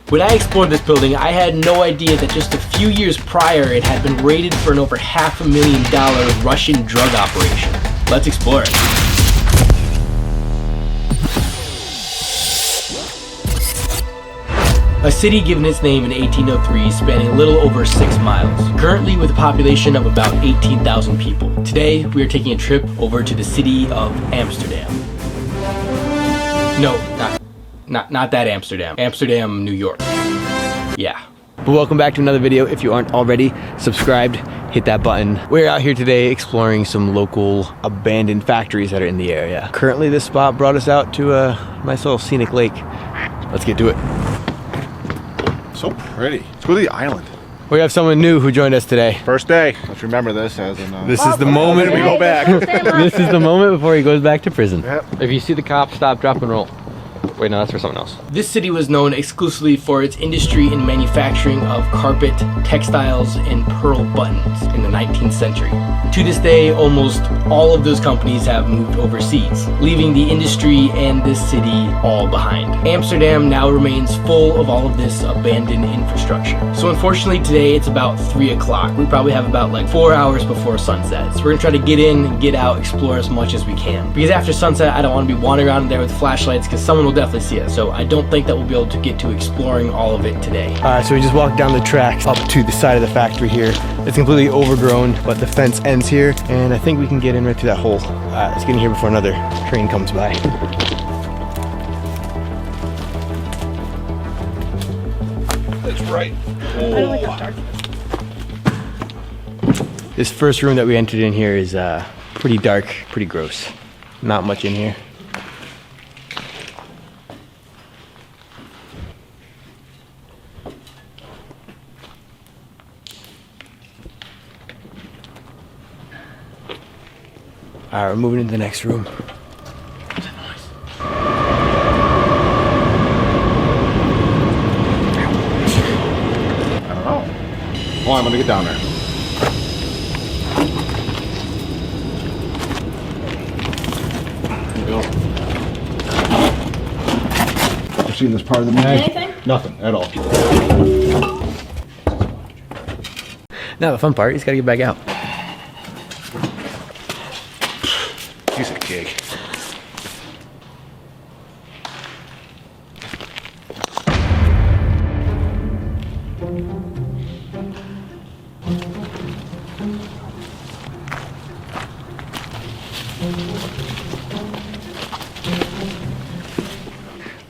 When I explored this building, I had no idea that just a few years prior it had been raided for an over $500,000 Russian drug operation. Let's explore it. A city given its name in 1803, spanning a little over 6 miles. Currently with a population of about 18,000 people. Today, we are taking a trip over to the city of Amsterdam. No, not that Amsterdam. Amsterdam, New York. Yeah. But welcome back to another video. If you aren't already subscribed, hit that button. We're out here today exploring some local abandoned factories that are in the area. Currently, this spot brought us out to a nice little scenic lake. Let's get to it. So pretty. Let's go to the island. We have someone new who joined us today. First day. Let's remember this as in. This is the moment we go back. This is the moment before he goes back to prison. Yep. If you see the cop, stop, drop, and roll. Wait, no, that's for someone else. This city was known exclusively for its industry in manufacturing of carpet, textiles, and pearl buttons in the 19th century. To this day, almost all of those companies have moved overseas, leaving the industry and this city all behind. Amsterdam now remains full of all of this abandoned infrastructure. So unfortunately today it's about 3 o'clock. We probably have about like 4 hours before sunset. So we're gonna try to get in, get out, explore as much as we can. Because after sunset, I don't want to be wandering around there with flashlights because someone will definitely see us. So I don't think that we'll be able to get to exploring all of it today. Alright, so we just walked down the tracks up to the side of the factory here. It's completely overgrown, but the fence ends here, and I think we can get in right through that hole. Let's get in here before another train comes by. That's right. I don't like how dark it is. This first room that we entered in here is pretty dark, pretty gross. Not much in here. Alright, we're moving into the next room. What's that noise? I don't know. Oh, I'm gonna get down there. There you go. Ever seen this part of the movie? Anything? Nothing at all. Now the fun part, he's gotta get back out. Piece of cake.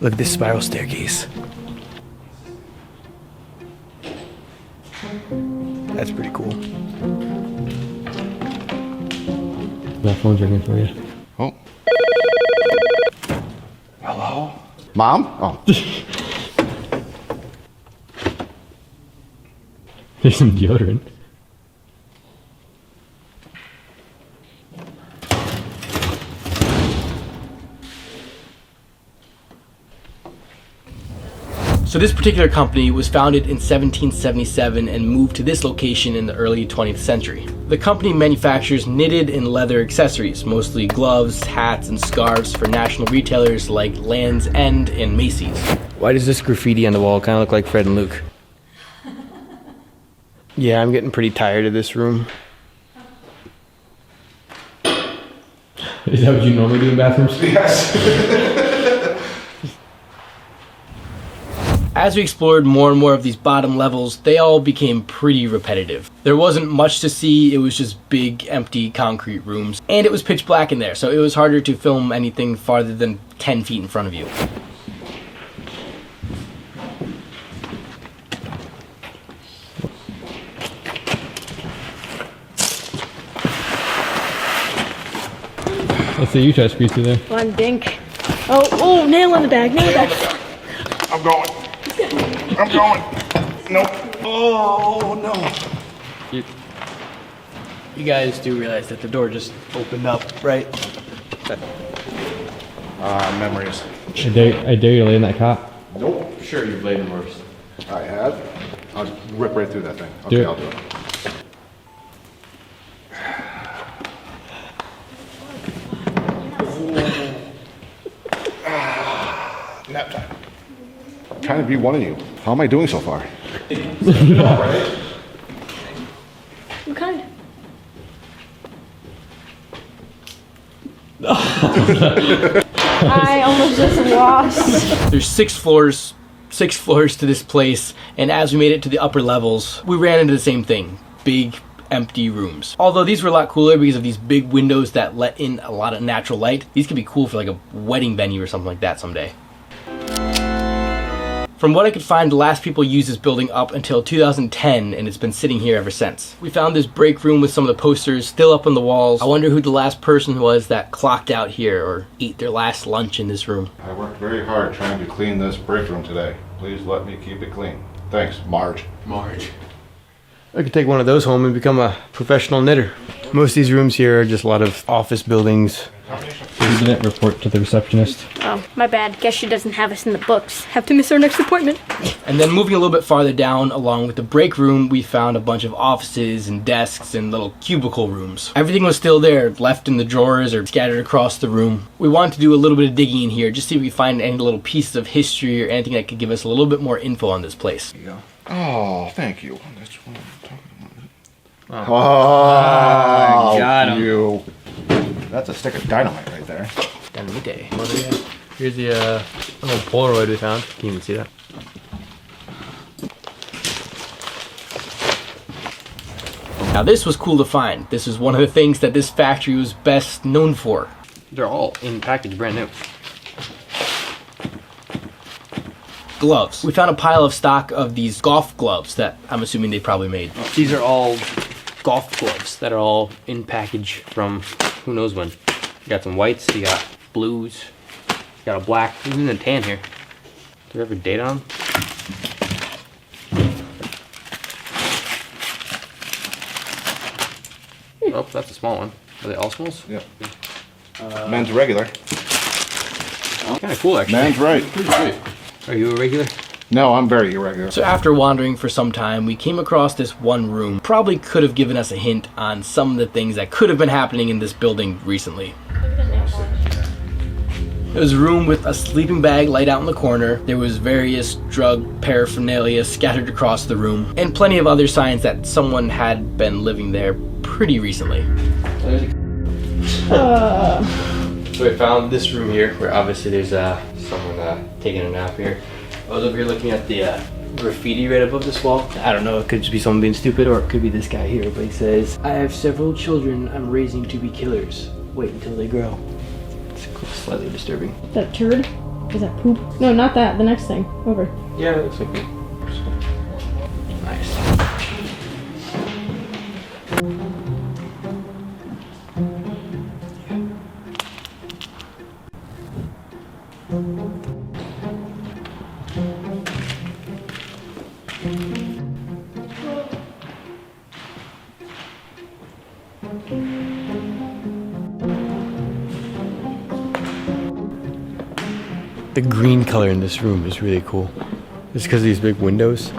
Look at this spiral staircase. That's pretty cool. That phone's ringing for you. Oh. Hello? Mom? Oh. There's some deodorant. So this particular company was founded in 1777 and moved to this location in the early 20th century. The company manufactures knitted and leather accessories, mostly gloves, hats, and scarves for national retailers like Land's End and Macy's. Why does this graffiti on the wall kind of look like Fred and Luke? Yeah, I'm getting pretty tired of this room. Is that what you normally do in bathrooms? Yes. As we explored more and more of these bottom levels, they all became pretty repetitive. There wasn't much to see, it was just big, empty concrete rooms. And it was pitch black in there, so it was harder to film anything farther than 10 feet in front of you. Let's see you try to squeeze through there. One dink. Oh, nail in the bag, nail in the bag. I'm going. I'm going. Nope. Oh, no. You guys do realize that the door just opened up, right? Memories. I dare you to lay in that cot. Nope. Sure, you've laid in worse. I have. I'll rip right through that thing. Do Okay, it. I'll do it. Nap time. I'm trying kind of be one of you. How am I doing so far? What kind? I almost just lost. There's six floors to this place, and as we made it to the upper levels, we ran into the same thing. Big, empty rooms. Although these were a lot cooler because of these big windows that let in a lot of natural light. These could be cool for like a wedding venue or something like that someday. From what I could find, the last people used this building up until 2010, and it's been sitting here ever since. We found this break room with some of the posters still up on the walls. I wonder who the last person was that clocked out here or ate their last lunch in this room. I worked very hard trying to clean this break room today. Please let me keep it clean. Thanks, Marge. Marge. I could take one of those home and become a professional knitter. Most of these rooms here are just a lot of office buildings. You didn't report to the receptionist. Oh, my bad. Guess she doesn't have us in the books. Have to miss our next appointment. And then moving a little bit farther down, along with the break room, we found a bunch of offices and desks and little cubicle rooms. Everything was still there, left in the drawers or scattered across the room. We wanted to do a little bit of digging in here, just see if we find any little pieces of history or anything that could give us a little bit more info on this place. There you go. Oh, thank you. That's what I'm talking about. Oh, got him. You. That's a stick of dynamite right there. Dynamite. Here's the little Polaroid we found. Can you even see that? Now this was cool to find. This is one of the things that this factory was best known for. They're all in package, brand new. Gloves. We found a pile of stock of these golf gloves that I'm assuming they probably made. These are all golf gloves that are all in package from who knows when. You got some whites, you got blues, you got a black, even a tan here. Do you have a date on them? Oh, that's a small one. Are they all smalls? Yeah. Men's regular. Kind of cool, actually. Man's right. Pretty sweet. Are you a regular? No, I'm very irregular. So after wandering for some time, we came across this one room. Probably could have given us a hint on some of the things that could have been happening in this building recently. It was a room with a sleeping bag laid out in the corner. There was various drug paraphernalia scattered across the room, and plenty of other signs that someone had been living there pretty recently. So we found this room here, where obviously there's someone taking a nap here. I was over here looking at the graffiti right above this wall. I don't know, it could just be someone being stupid, or it could be this guy here, but he says, "I have several children I'm raising to be killers. Wait until they grow." It's slightly disturbing. Is that turd? Is that poop? No, not that. The next thing. Over. Yeah, it looks like me. Nice. The green color in this room is really cool. It's because of these big windows.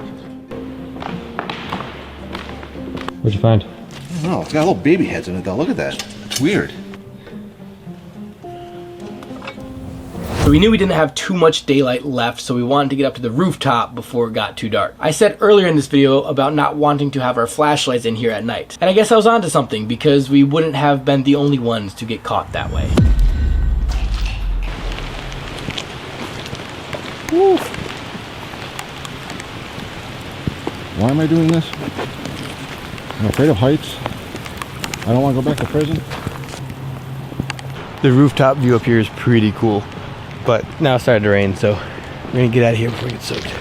What'd you find? I don't know. It's got little baby heads in it, though. Look at that. It's weird. So we knew we didn't have too much daylight left, so we wanted to get up to the rooftop before it got too dark. I said earlier in this video about not wanting to have our flashlights in here at night. And I guess I was onto something, because we wouldn't have been the only ones to get caught that way. Woo. Why am I doing this? I'm afraid of heights. I don't want to go back to prison. The rooftop view up here is pretty cool, but now it's starting to rain, so we're gonna get out of here before we get soaked.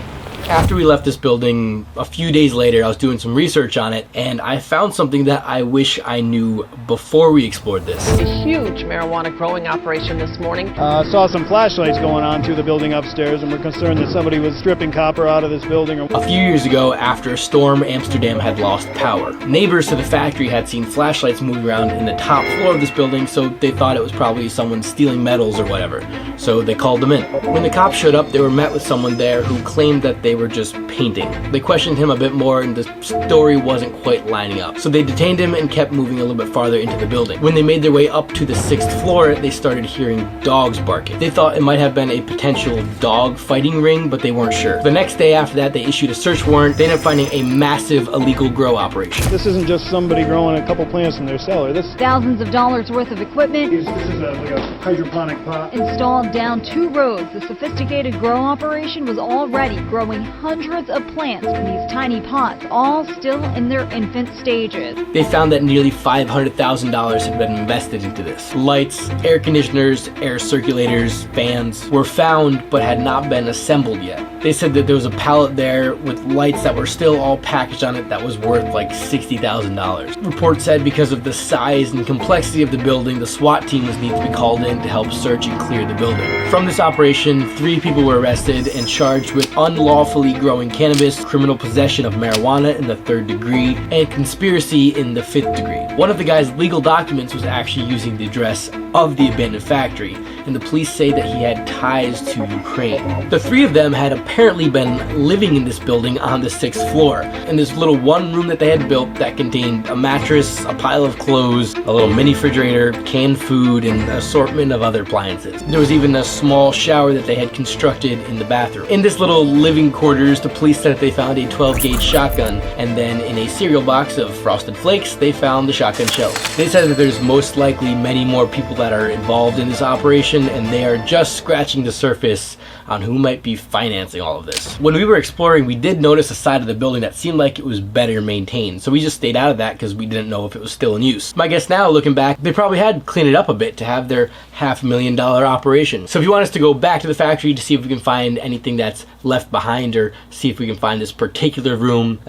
After we left this building, a few days later, I was doing some research on it, and I found something that I wish I knew before we explored this. A huge marijuana growing operation this morning. Saw some flashlights going on through the building upstairs, and we're concerned that somebody was stripping copper out of this building. A few years ago, after a storm, Amsterdam had lost power. Neighbors to the factory had seen flashlights moving around in the top floor of this building, so they thought it was probably someone stealing metals or whatever. So they called them in. When the cops showed up, they were met with someone there who claimed that they were just painting. They questioned him a bit more and the story wasn't quite lining up. So they detained him and kept moving a little bit farther into the building. When they made their way up to the 6th floor, they started hearing dogs barking. They thought it might have been a potential dog fighting ring, but they weren't sure. The next day after that, they issued a search warrant. They ended up finding a massive illegal grow operation. This isn't just somebody growing a couple plants in their cellar. This Thousands of dollars worth of equipment is like a hydroponic pot. installed down 2 roads. The sophisticated grow operation was already growing hundreds of plants in these tiny pots, all still in their infant stages. They found that nearly $500,000 had been invested into this. Lights, air conditioners, air circulators, fans were found but had not been assembled yet. They said that there was a pallet there with lights that were still all packaged on it that was worth like $60,000. Reports said because of the size and complexity of the building, the SWAT team was needed to be called in to help search and clear the building. From this operation, 3 people were arrested and charged with unlawfully growing cannabis, criminal possession of marijuana in the 3rd degree, and conspiracy in the 5th degree. One of the guy's legal documents was actually using the address of the abandoned factory, and the police say that he had ties to Ukraine. The 3 of them had apparently been living in this building on the 6th floor, in this little one room that they had built that contained a mattress, a pile of clothes, a little mini refrigerator, canned food, and an assortment of other appliances. There was even a small shower that they had constructed in the bathroom. In this little living quarters, the police said that they found a 12-gauge shotgun, and then in a cereal box of Frosted Flakes, they found the shotgun shells. They said that there's most likely many more people that are involved in this operation, and they are just scratching the surface on who might be financing all of this. When we were exploring, we did notice a side of the building that seemed like it was better maintained, so we just stayed out of that because we didn't know if it was still in use. My guess now, looking back, they probably had cleaned it up a bit to have their $500,000 operation. So if you want us to go back to the factory to see if we can find anything that's left behind, or see if we can find this particular room,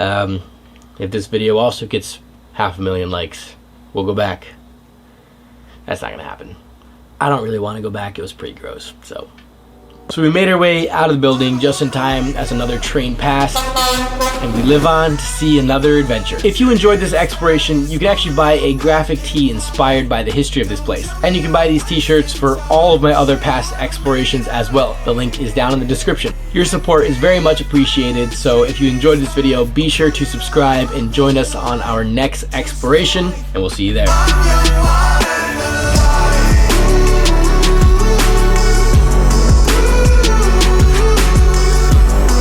if this video also gets 500,000 likes, we'll go back. That's not gonna happen. I don't really want to go back. It was pretty gross. So we made our way out of the building just in time as another train passed, and we live on to see another adventure. If you enjoyed this exploration, you can actually buy a graphic tee inspired by the history of this place. And you can buy these t-shirts for all of my other past explorations as well. The link is down in the description. Your support is very much appreciated, so if you enjoyed this video, be sure to subscribe and join us on our next exploration, and we'll see you there.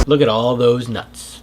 Look at all those nuts.